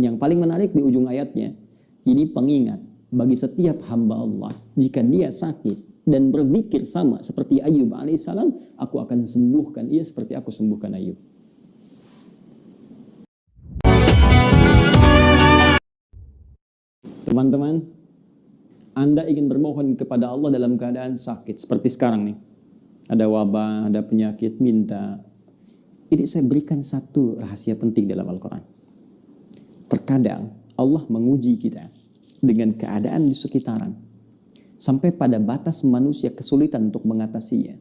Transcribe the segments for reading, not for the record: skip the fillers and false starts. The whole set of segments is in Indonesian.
yang paling menarik di ujung ayatnya, ini pengingat bagi setiap hamba Allah. Jika dia sakit dan berzikir sama seperti Ayub alaihissalam, aku akan sembuhkan ia seperti aku sembuhkan Ayub. Teman-teman, Anda ingin bermohon kepada Allah dalam keadaan sakit seperti sekarang nih. Ada wabah, ada penyakit, minta. Ini saya berikan satu rahasia penting dalam Al-Quran. Terkadang Allah menguji kita dengan keadaan di sekitaran sampai pada batas manusia kesulitan untuk mengatasinya.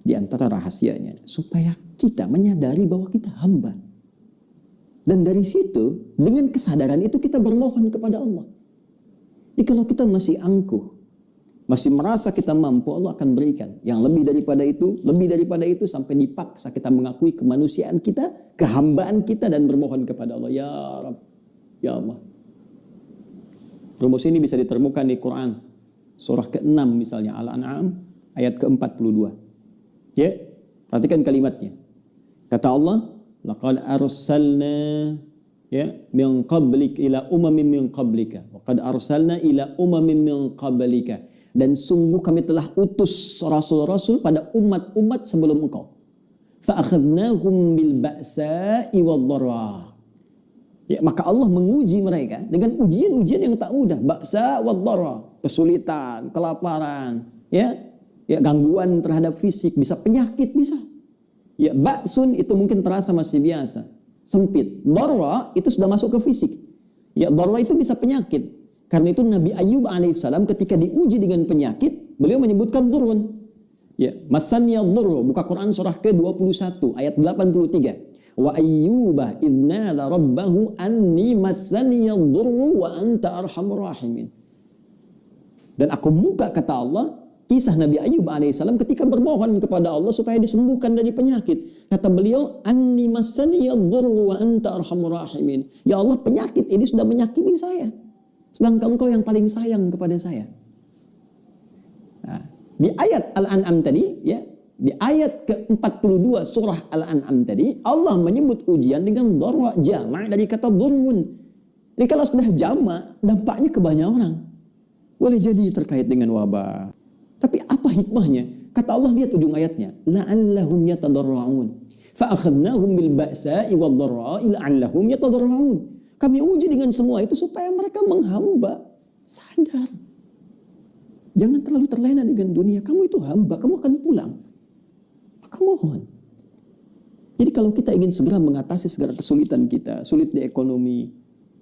Di antara rahasianya supaya kita menyadari bahwa kita hamba. Dan dari situ dengan kesadaran itu kita bermohon kepada Allah. Jadi kalau kita masih angkuh, masih merasa kita mampu, Allah akan berikan yang lebih daripada itu sampai dipaksa kita mengakui kemanusiaan kita, kehambaan kita dan bermohon kepada Allah. Ya Rabb, ya Allah. Rumus ini bisa ditemukan di Quran. Surah ke-6 misalnya, Al-An'am ayat ke-42. Ya, perhatikan kalimatnya. Kata Allah, laqad arsalna min qablik ila umamin min qablika wa qad arsalna ila umamin min qablika, dan sungguh kami telah utus rasul-rasul pada umat-umat sebelum engkau. Fa akhadnahum bil ba'sa'i wad-dharra. Ya, maka Allah menguji mereka dengan ujian-ujian yang tak mudah. Ba'sa wad-dharra, kesulitan, kelaparan, ya gangguan terhadap fisik, bisa penyakit, bisa. Ya, ba'sun itu mungkin terasa masih biasa, sempit. Dharra itu sudah masuk ke fisik. Ya, dharra itu bisa penyakit. Karena itu Nabi Ayub alaihissalam ketika diuji dengan penyakit, beliau menyebutkan durun. Ya, masaniya dhurru, buka Quran surah ke-21 ayat 83. Wa ayyuba idnada rabbahu anni masaniya dhurru wa anta arhamur rahimin. Dan aku buka, kata Allah, kisah Nabi Ayub alaihissalam ketika bermohon kepada Allah supaya disembuhkan dari penyakit. Kata beliau, anni masaniya dhurru wa anta arhamur rahimin. Ya Allah, penyakit ini sudah menyakiti saya, sedangkan engkau yang paling sayang kepada saya. Nah, di ayat Al-An'am tadi, ya, di ayat ke-42 surah Al-An'am tadi, Allah menyebut ujian dengan dharra, jama' dari kata dhurrun. Jadi kalau sudah jama', dampaknya ke banyak orang. Boleh jadi terkait dengan wabah. Tapi apa hikmahnya? Kata Allah, lihat ujung ayatnya, la'allahum yatadarra'un. Fa'akhadnahum bil ba'sa'i wad-dharra'i la'allahum yatadarra'un. Kami uji dengan semua itu supaya mereka menghamba, sadar. Jangan terlalu terlena dengan dunia. Kamu itu hamba, kamu akan pulang. Maka mohon. Jadi kalau kita ingin segera mengatasi segala kesulitan kita, sulit di ekonomi,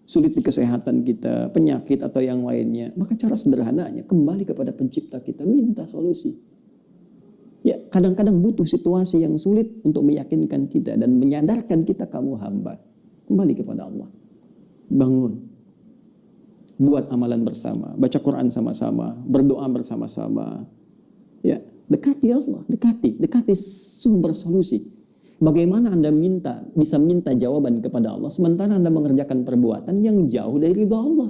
sulit di kesehatan kita, penyakit atau yang lainnya, maka cara sederhananya kembali kepada pencipta kita, minta solusi. Ya, kadang-kadang butuh situasi yang sulit untuk meyakinkan kita dan menyadarkan kita kamu hamba. Kembali kepada Allah. Bangun. Buat amalan bersama, baca Quran sama-sama, berdoa bersama-sama. Ya, dekati Allah, dekati sumber solusi. Bagaimana Anda bisa minta jawaban kepada Allah sementara Anda mengerjakan perbuatan yang jauh dari ridha Allah?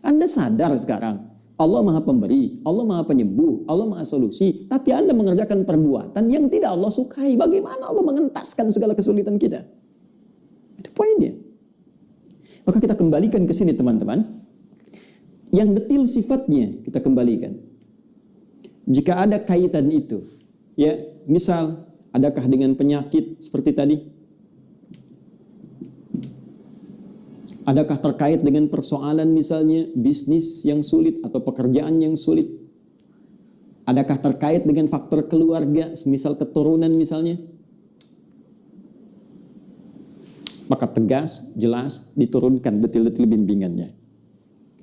Anda sadar sekarang Allah Maha Pemberi, Allah Maha Penyembuh, Allah Maha Solusi, tapi Anda mengerjakan perbuatan yang tidak Allah sukai. Bagaimana Allah mengentaskan segala kesulitan kita? Itu poinnya. Maka kita kembalikan ke sini, teman-teman. Yang detil sifatnya kita kembalikan. Jika ada kaitan itu, ya, misal adakah dengan penyakit seperti tadi? Adakah terkait dengan persoalan misalnya bisnis yang sulit atau pekerjaan yang sulit? Adakah terkait dengan faktor keluarga, semisal keturunan misalnya? Maka tegas, jelas, diturunkan detil-detil bimbingannya.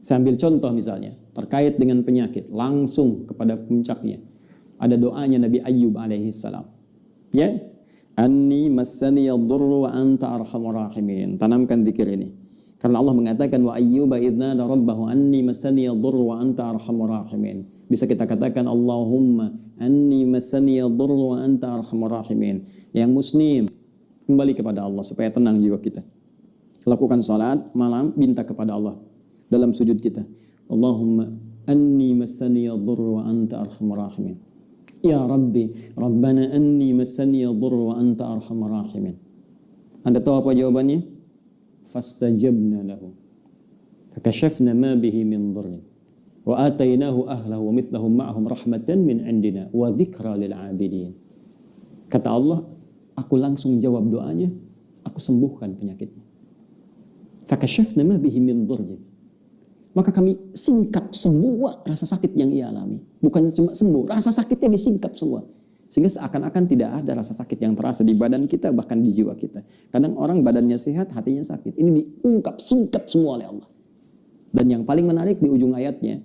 Saya ambil contoh misalnya, terkait dengan penyakit, langsung kepada puncaknya. Ada doanya Nabi Ayub alaihissalam. Ya, anni massaniyad dhurru wa anta arhamur rahimin. Tanamkan zikir ini. Karena Allah mengatakan wa ayyuba idnada rabbahu anni massaniyad dhurru wa anta arhamur rahimin. Bisa kita katakan Allahumma anni massaniyad dhurru wa anta arhamur rahimin. Yang muslim kembali kepada Allah supaya tenang jiwa kita. Lakukan salat malam, minta kepada Allah dalam sujud kita. Allahumma anni massaniyad dhurru wa anta arhamur rahimin. Ya Rabbi, Rabbana anni massaniyad dhurru wa anta arhamur rahimin. Anda tahu apa jawabannya? Fastajabna lahu. Fakashafna ma bihi min dhurrin wa atainahu ahlahu wa mithlahum ma'ahum rahmatan min indina wa dzikra lil 'abidin. Kata Allah, aku langsung jawab doanya, aku sembuhkan penyakitnya. Fakashafna ma bihi min dhurrin. Maka kami singkap semua rasa sakit yang ia alami. Bukan cuma sembuh, rasa sakitnya disingkap semua. Sehingga seakan-akan tidak ada rasa sakit yang terasa di badan kita, bahkan di jiwa kita. Kadang orang badannya sehat, hatinya sakit. Ini diungkap, singkap semua oleh Allah. Dan yang paling menarik di ujung ayatnya,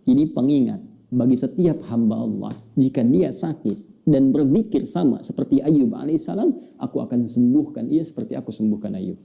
ini pengingat bagi setiap hamba Allah. Jika dia sakit dan berzikir sama seperti Ayyub alaihissalam, aku akan sembuhkan ia seperti aku sembuhkan Ayyub.